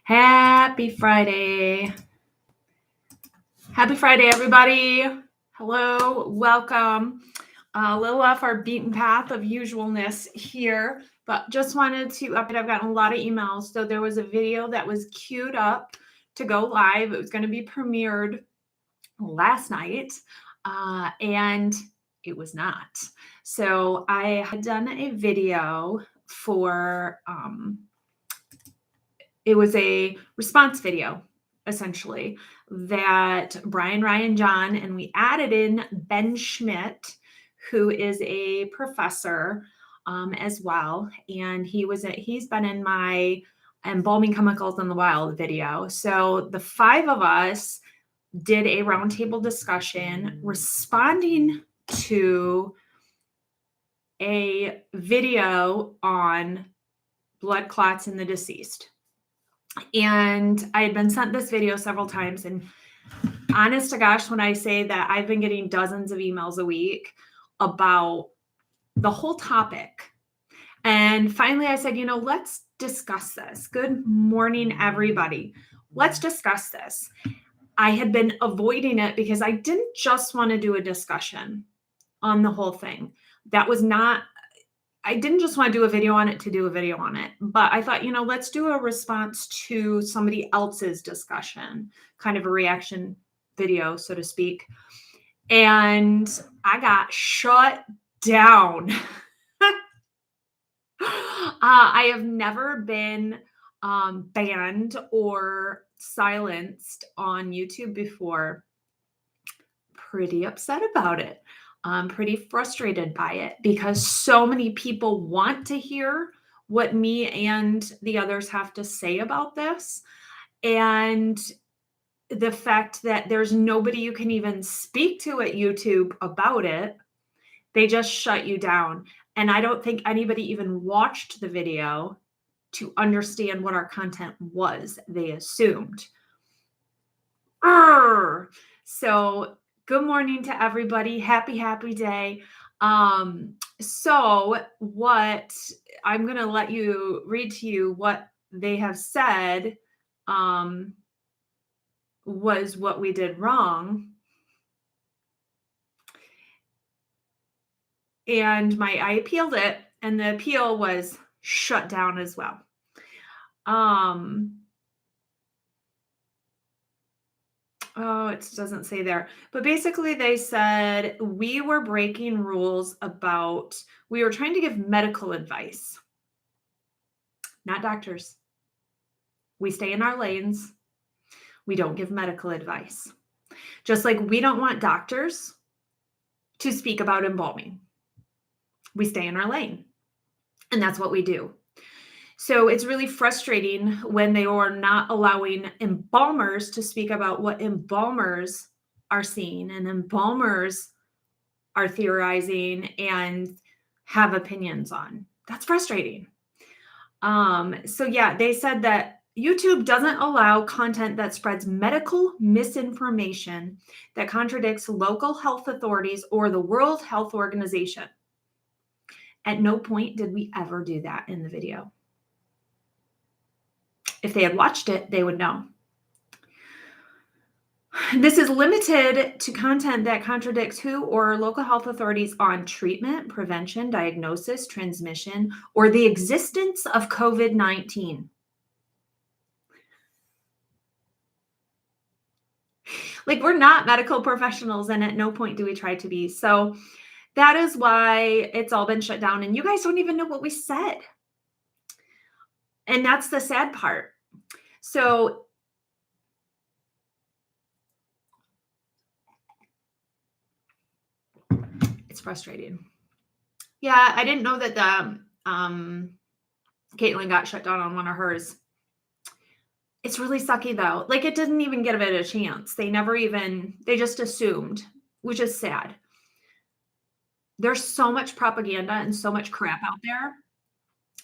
Happy Friday. Happy Friday, everybody. Hello, welcome. A little off our beaten path of usualness here, but just wanted to update. I've gotten a lot of emails. So there was a video that was queued up to go live. It was going to be premiered last night, and it was not. So I had done a video for, it was a response video, essentially, that Brian, Ryan, John, and we added in Ben Schmidt, who is a professor as well. And he's been in my embalming chemicals in the wild video. So the five of us did a roundtable discussion responding to a video on blood clots in the deceased. And I had been sent this video several times, and honest to gosh, when I say that I've been getting dozens of emails a week about the whole topic. And finally I said, let's discuss this. Good morning, everybody. Let's discuss this. I had been avoiding it because I didn't just want to do a discussion on the whole thing. I didn't just want to do a video on it to do a video on it, but I thought, let's do a response to somebody else's discussion, kind of a reaction video, so to speak. And I got shut down. I have never been banned or silenced on YouTube before. Pretty upset about it. I'm pretty frustrated by it because so many people want to hear what me and the others have to say about this. And the fact that there's nobody you can even speak to at YouTube about it, they just shut you down. And I don't think anybody even watched the video to understand what our content was. They assumed. So good morning to everybody. Happy day. So what I'm going to read to you what they have said was what we did wrong. And I appealed it, and the appeal was shut down as well. Oh, it doesn't say there. But basically they said we were breaking rules we were trying to give medical advice, not doctors. We stay in our lanes. We don't give medical advice. Just like we don't want doctors to speak about embalming. We stay in our lane. And that's what we do. So it's really frustrating when they are not allowing embalmers to speak about what embalmers are seeing and embalmers are theorizing and have opinions on. That's frustrating. So yeah, they said that YouTube doesn't allow content that spreads medical misinformation that contradicts local health authorities or the World Health Organization. At no point did we ever do that in the video. If they had watched it, they would know. This is limited to content that contradicts WHO or local health authorities on treatment, prevention, diagnosis, transmission, or the existence of COVID-19. Like, we're not medical professionals, and at no point do we try to be. So that is why it's all been shut down, and you guys don't even know what we said. And that's the sad part. So it's frustrating. Yeah, I didn't know that Caitlin got shut down on one of hers. It's really sucky though. Like, it didn't even give it a chance. They just assumed, which is sad. There's so much propaganda and so much crap out there,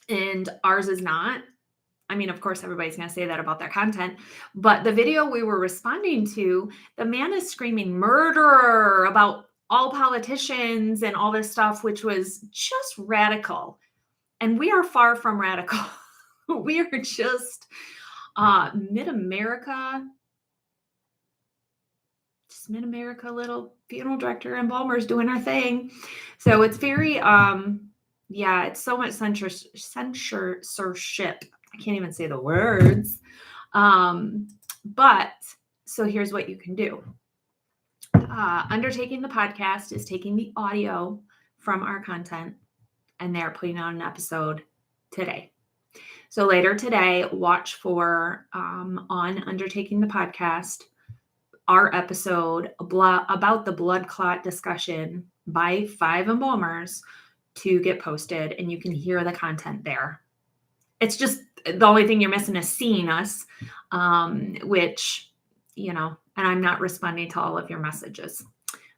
and ours is not. I mean, of course, everybody's going to say that about their content, but the video we were responding to, the man is screaming murderer about all politicians and all this stuff, which was just radical. And we are far from radical. We are just mid-America, just mid-America little funeral director and embalmers doing our thing. So it's very yeah, it's so much censorship. I can't even say the words. But so here's what you can do. Undertaking the podcast is taking the audio from our content and they're putting out an episode today. So later today, watch for on Undertaking the Podcast, our episode about the blood clot discussion by 5 embalmers to get posted, and you can hear the content there. It's just the only thing you're missing is seeing us, which, and I'm not responding to all of your messages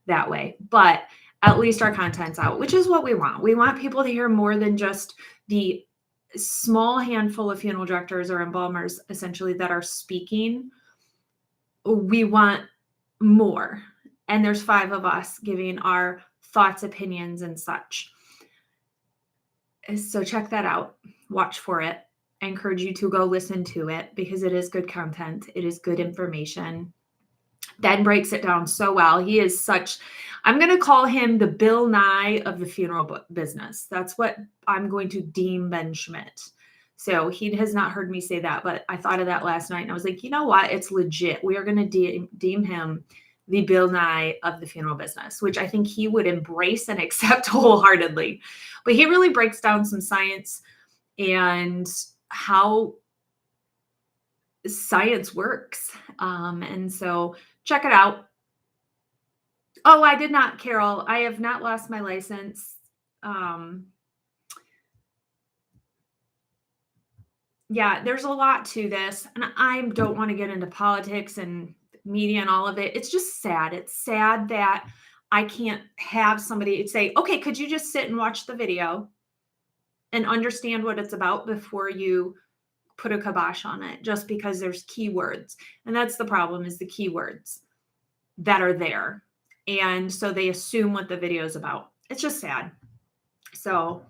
that way, but at least our content's out, which is what we want. We want people to hear more than just the small handful of funeral directors or embalmers essentially that are speaking. We want more. And there's 5 of us giving our thoughts, opinions, and such. So check that out. Watch for it. I encourage you to go listen to it because it is good content. It is good information. Ben breaks it down so well. He is I'm going to call him the Bill Nye of the funeral business. That's what I'm going to deem Ben Schmidt. So he has not heard me say that, but I thought of that last night and I was like, you know what? It's legit. We are going to deem him the Bill Nye of the funeral business, which I think he would embrace and accept wholeheartedly. But he really breaks down some science and how science works. And so check it out. Oh, I did not, Carol. I have not lost my license. Yeah, there's a lot to this. And I don't want to get into politics and media and all of it. It's just sad. It's sad that I can't have somebody say, okay, could you just sit and watch the video and understand what it's about before you put a kibosh on it, just because there's keywords. And that's the problem, is the keywords that are there. And so they assume what the video is about. It's just sad. So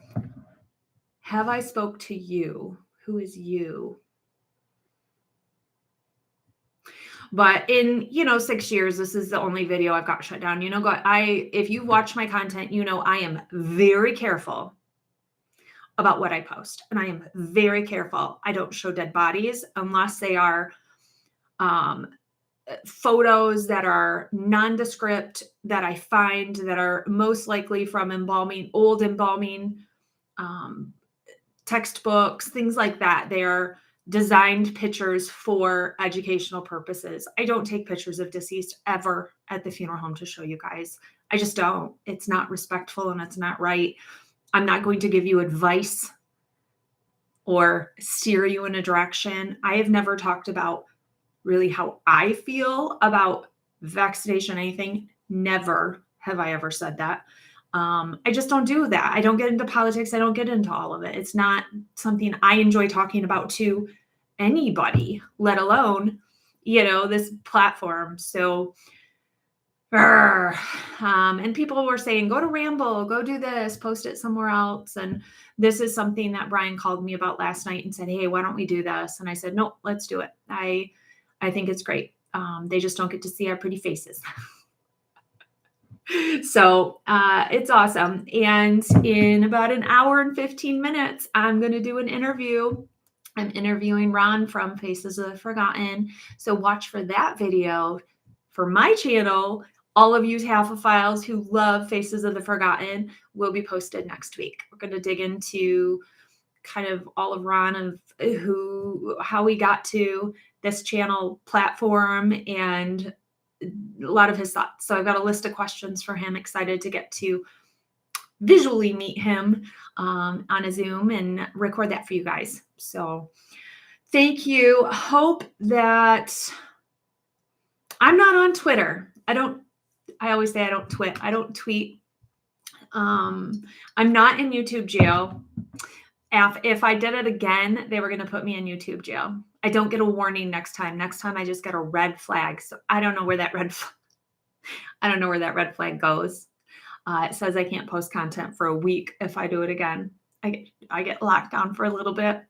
have I spoke to you? Who is you? But in, 6 years, this is the only video I've got shut down. If you watch my content, I am very careful about what I post. And I am very careful. I don't show dead bodies unless they are photos that are nondescript, that I find that are most likely from old embalming textbooks, things like that. They are designed pictures for educational purposes. I don't take pictures of deceased ever at the funeral home to show you guys. I just don't. It's not respectful and it's not right. I'm not going to give you advice or steer you in a direction. I have never talked about really how I feel about vaccination, anything. Never have I ever said that. I just don't do that. I don't get into politics. I don't get into all of it. It's not something I enjoy talking about to anybody, let alone, this platform. So, and people were saying, go to Ramble, go do this, post it somewhere else. And this is something that Brian called me about last night and said, hey, why don't we do this? And I said, no, let's do it. I think it's great. They just don't get to see our pretty faces. So it's awesome. And in about an hour and 15 minutes, I'm going to do an interview. I'm interviewing Ron from Faces of the Forgotten. So watch for that video for my channel. All of you Taphophiles who love Faces of the Forgotten will be posted next week. We're going to dig into kind of all of Ron of how he got to this channel platform and a lot of his thoughts. So I've got a list of questions for him. Excited to get to visually meet him on a Zoom and record that for you guys. So thank you. Hope that I'm not on Twitter. I always say I don't tweet. I'm not in YouTube jail. If I did it again, they were going to put me in YouTube jail. I don't get a warning next time. Next time I just get a red flag. So I don't know where that red flag goes. It says I can't post content for a week if I do it again. I get locked down for a little bit.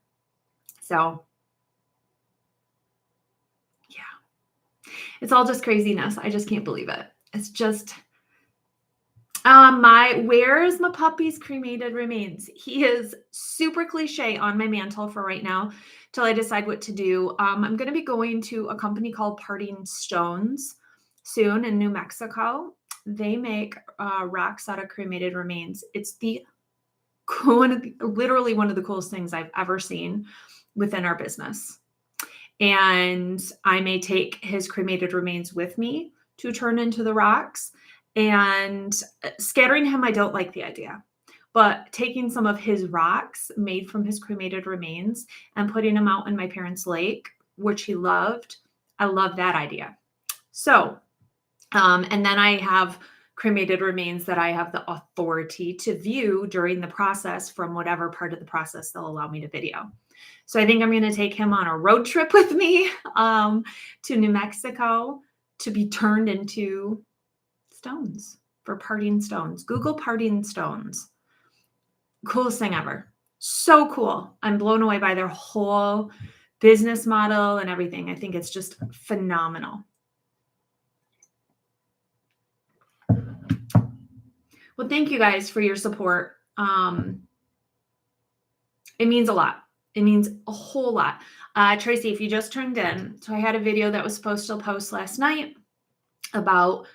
So yeah, it's all just craziness. I just can't believe it. It's just, where's my puppy's cremated remains? He is super cliche on my mantle for right now till I decide what to do. I'm going to be going to a company called Parting Stones soon in New Mexico. They make rocks out of cremated remains. It's literally one of the coolest things I've ever seen within our business. And I may take his cremated remains with me to turn into the rocks. And scattering him, I don't like the idea. But taking some of his rocks made from his cremated remains and putting them out in my parents' lake, which he loved, I love that idea. So, and then I have cremated remains that I have the authority to view during the process from whatever part of the process they'll allow me to video. So I think I'm going to take him on a road trip with me to New Mexico to be turned into stones for Parting Stones. Google Parting Stones. Coolest thing ever. So cool. I'm blown away by their whole business model and everything. I think it's just phenomenal. Well, thank you guys for your support. It means a lot. It means a whole lot. Tracy, if you just turned in, so I had a video that was supposed to post last night about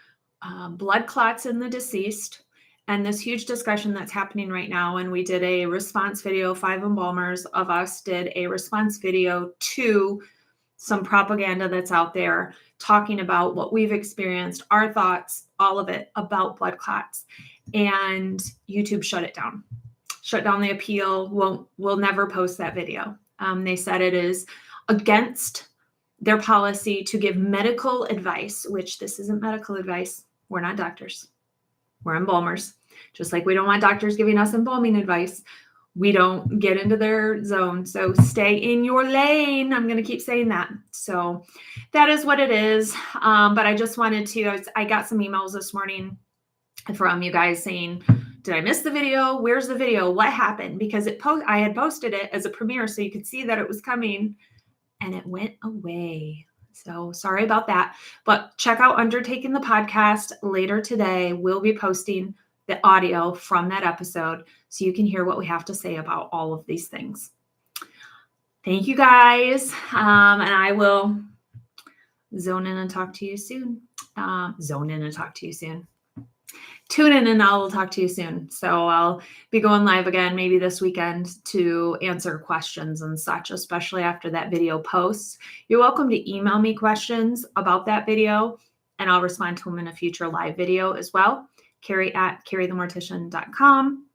blood clots in the deceased and this huge discussion that's happening right now. And we did a response video, 5 embalmers of us did a response video to some propaganda that's out there talking about what we've experienced, our thoughts, all of it about blood clots. And YouTube shut it down. Shut down the appeal. We'll never post that video. They said it is against their policy to give medical advice, which this isn't medical advice. We're not doctors. We're embalmers. Just like we don't want doctors giving us embalming advice. We don't get into their zone. So stay in your lane. I'm going to keep saying that. So that is what it is. But I just wanted to, I got some emails this morning from you guys saying, did I miss the video? Where's the video? What happened? Because I had posted it as a premiere so you could see that it was coming and it went away. So sorry about that. But check out Undertaking the Podcast later today. We'll be posting the audio from that episode so you can hear what we have to say about all of these things. Thank you guys. And I will zone in and talk to you soon. Tune in and I'll talk to you soon. So I'll be going live again, maybe this weekend, to answer questions and such, especially after that video posts. You're welcome to email me questions about that video and I'll respond to them in a future live video as well. Kari@KariTheMortician.com.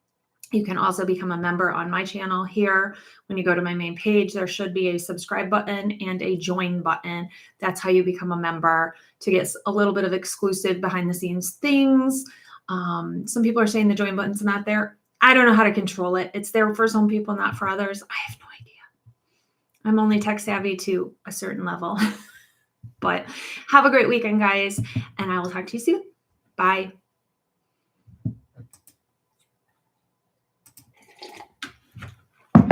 You can also become a member on my channel here. When you go to my main page, there should be a subscribe button and a join button. That's how you become a member to get a little bit of exclusive behind the scenes things. Some people are saying the join button's not there. I don't know how to control it. It's there for some people, not for others. I have no idea. I'm only tech savvy to a certain level. But have a great weekend, guys, and I will talk to you soon. Bye.